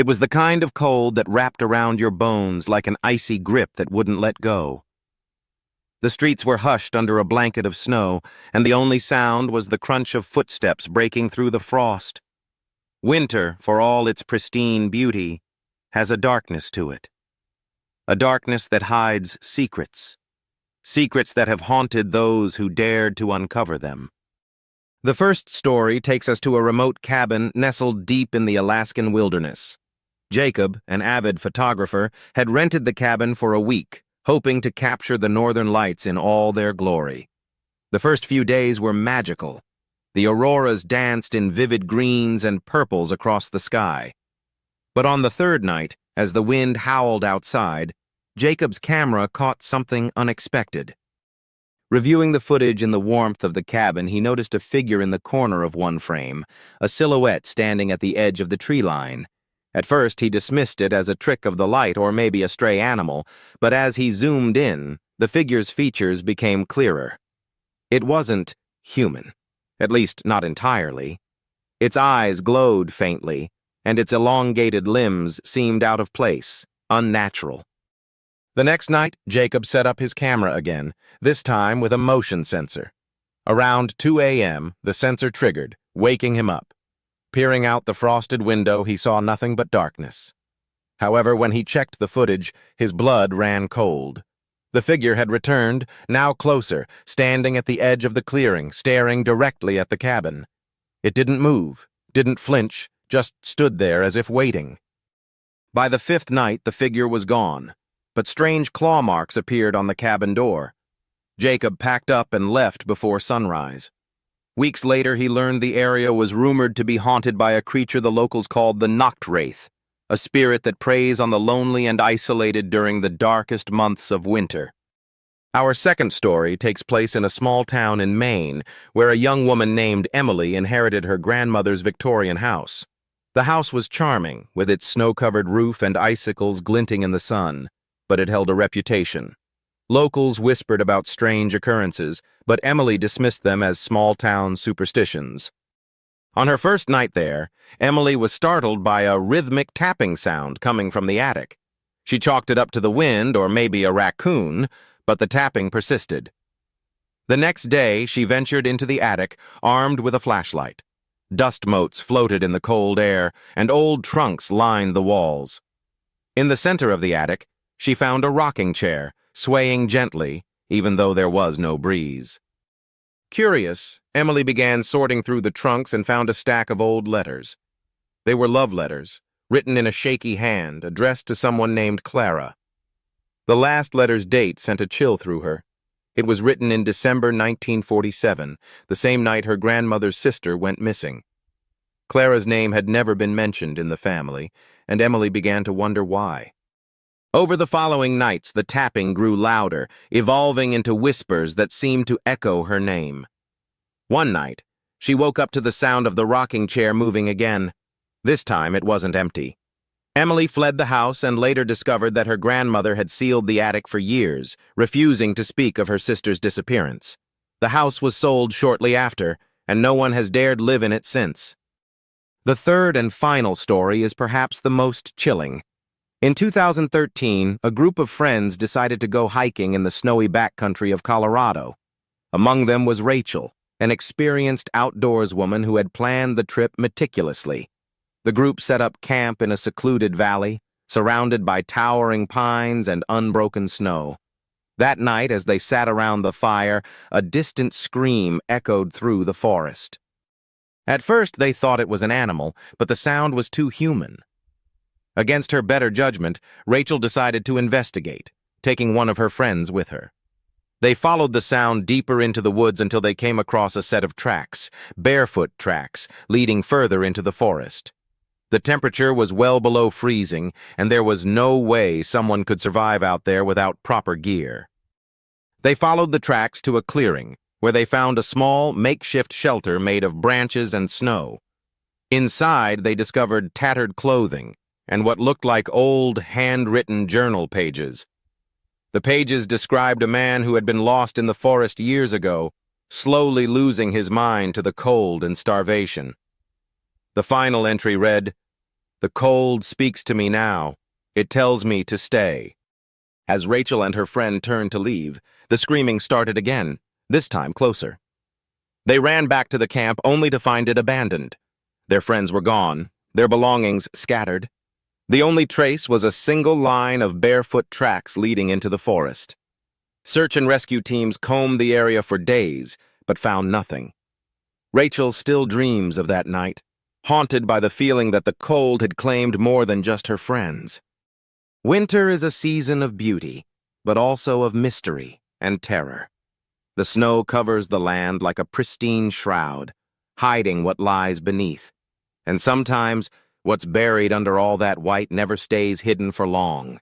It was the kind of cold that wrapped around your bones like an icy grip that wouldn't let go. The streets were hushed under a blanket of snow, and the only sound was the crunch of footsteps breaking through the frost. Winter, for all its pristine beauty, has a darkness to it. A darkness that hides secrets. Secrets that have haunted those who dared to uncover them. The first story takes us to a remote cabin nestled deep in the Alaskan wilderness. Jacob, an avid photographer, had rented the cabin for a week, hoping to capture the northern lights in all their glory. The first few days were magical. The auroras danced in vivid greens and purples across the sky. But on the third night, as the wind howled outside, Jacob's camera caught something unexpected. Reviewing the footage in the warmth of the cabin, he noticed a figure in the corner of one frame, a silhouette standing at the edge of the tree line. At first, he dismissed it as a trick of the light or maybe a stray animal, but as he zoomed in, the figure's features became clearer. It wasn't human, at least not entirely. Its eyes glowed faintly, and its elongated limbs seemed out of place, unnatural. The next night, Jacob set up his camera again, this time with a motion sensor. Around 2 a.m., the sensor triggered, waking him up. Peering out the frosted window, he saw nothing but darkness. However, when he checked the footage, his blood ran cold. The figure had returned, now closer, standing at the edge of the clearing, staring directly at the cabin. It didn't move, didn't flinch, just stood there as if waiting. By the fifth night, the figure was gone, but strange claw marks appeared on the cabin door. Jacob packed up and left before sunrise. Weeks later, he learned the area was rumored to be haunted by a creature the locals called the Nachtwraith, a spirit that preys on the lonely and isolated during the darkest months of winter. Our second story takes place in a small town in Maine, where a young woman named Emily inherited her grandmother's Victorian house. The house was charming, with its snow-covered roof and icicles glinting in the sun, but it held a reputation. Locals whispered about strange occurrences, but Emily dismissed them as small-town superstitions. On her first night there, Emily was startled by a rhythmic tapping sound coming from the attic. She chalked it up to the wind or maybe a raccoon, but the tapping persisted. The next day, she ventured into the attic, armed with a flashlight. Dust motes floated in the cold air, and old trunks lined the walls. In the center of the attic, she found a rocking chair, swaying gently, even though there was no breeze. Curious, Emily began sorting through the trunks and found a stack of old letters. They were love letters, written in a shaky hand, addressed to someone named Clara. The last letter's date sent a chill through her. It was written in December 1947, the same night her grandmother's sister went missing. Clara's name had never been mentioned in the family, and Emily began to wonder why. Over the following nights, the tapping grew louder, evolving into whispers that seemed to echo her name. One night, she woke up to the sound of the rocking chair moving again. This time, it wasn't empty. Emily fled the house and later discovered that her grandmother had sealed the attic for years, refusing to speak of her sister's disappearance. The house was sold shortly after, and no one has dared live in it since. The third and final story is perhaps the most chilling. In 2013, a group of friends decided to go hiking in the snowy backcountry of Colorado. Among them was Rachel, an experienced outdoors woman who had planned the trip meticulously. The group set up camp in a secluded valley, surrounded by towering pines and unbroken snow. That night, as they sat around the fire, a distant scream echoed through the forest. At first, they thought it was an animal, but the sound was too human. Against her better judgment, Rachel decided to investigate, taking one of her friends with her. They followed the sound deeper into the woods until they came across a set of tracks, barefoot tracks, leading further into the forest. The temperature was well below freezing, and there was no way someone could survive out there without proper gear. They followed the tracks to a clearing, where they found a small, makeshift shelter made of branches and snow. Inside, they discovered tattered clothing, and what looked like old, handwritten journal pages. The pages described a man who had been lost in the forest years ago, slowly losing his mind to the cold and starvation. The final entry read, The cold speaks to me now. It tells me to stay. As Rachel and her friend turned to leave, the screaming started again, this time closer. They ran back to the camp only to find it abandoned. Their friends were gone, their belongings scattered. The only trace was a single line of barefoot tracks leading into the forest. Search and rescue teams combed the area for days, but found nothing. Rachel still dreams of that night, haunted by the feeling that the cold had claimed more than just her friends. Winter is a season of beauty, but also of mystery and terror. The snow covers the land like a pristine shroud, hiding what lies beneath. And sometimes, what's buried under all that white never stays hidden for long.